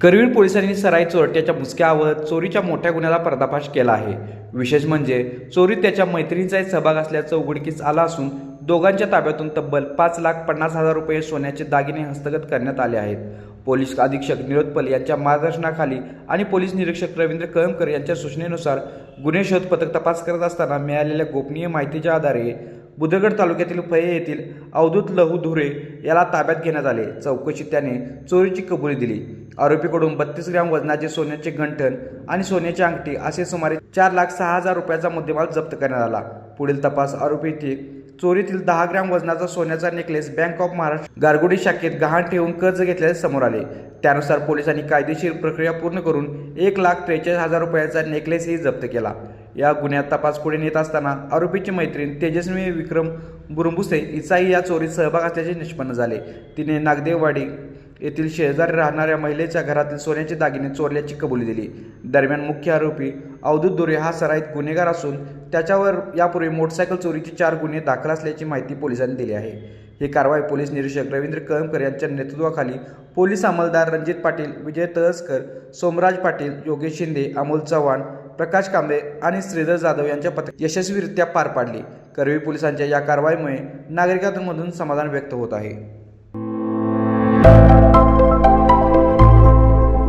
करवीर पोलिसांनी सराई चोरट्याच्या मुसक्यावर चोरीच्या मोठ्या गुन्ह्याला पर्दाफाश केला आहे। विशेष म्हणजे चोरीत त्याच्या मैत्रिणीचाही सहभाग असल्याचं उघडकीस आलं असून दोघांच्या ताब्यातून तब्बल 5,50,000 रुपये सोन्याचे दागिने हस्तगत करण्यात आले आहेत। पोलीस अधीक्षक निरोध पल यांच्या मार्गदर्शनाखाली आणि पोलीस निरीक्षक रवींद्र कळमकर यांच्या सूचनेनुसार गुन्हे शोध पथक तपास करत असताना मिळालेल्या गोपनीय माहितीच्या आधारे बुद्रगड तालुक्यातील फये येथील अवधूत लहू धुरे याला ताब्यात घेण्यात आले। चौकशीत त्याने चोरीची कबुली दिली। आरोपीकडून 32 ग्रॅम वजनाचे सोन्याचे गंठण आणि सोन्याची अंगठी असे सुमारे 4,06,000 रुपयाचा मुद्देमाल जप्त करण्यात आला। पुढील तपास आरोपीची चोरीतील 10 ग्रॅम वजनाचा सोन्याचा नेकलेस बँक ऑफ महाराष्ट्र गारगोडी शाखेत गहाण ठेवून कर्ज घेतल्याचे समोर आले। त्यानुसार पोलिसांनी कायदेशीर प्रक्रिया पूर्ण करून 1,43,000 रुपयाचा नेकलेसही जप्त केला। या गुन्ह्यात तपास पुढे नेत असताना आरोपीची मैत्रीण तेजस्वी विक्रम बुरंबुसे हिचाही या चोरीत सहभाग असल्याचे निष्पन्न झाले। तिने नागदेववाडी येथील शेजारी राहणाऱ्या महिलेच्या घरातील सोन्याचे दागिने चोरल्याची कबुली दिली। दरम्यान मुख्य आरोपी अवधूत धुरे हा सराईत गुन्हेगार असून त्याच्यावर यापूर्वी मोटरसायकल चोरीचे 4 गुन्हे दाखल असल्याची माहिती पोलिसांनी दिली आहे। ही कारवाई पोलीस निरीक्षक रवींद्र कळमकर यांच्या नेतृत्वाखाली पोलीस अंमलदार रणजित पाटील, विजय तळसकर, सोमराज पाटील, योगेश शिंदे, अमोल चव्हाण, प्रकाश कांबळे आणि श्रीधर जाधव यांच्या पथकाने यशस्वीरित्या पार पाडली। करवीर पोलिसांच्या या कारवाईमुळे नागरिकांमधून समाधान व्यक्त होत आहे।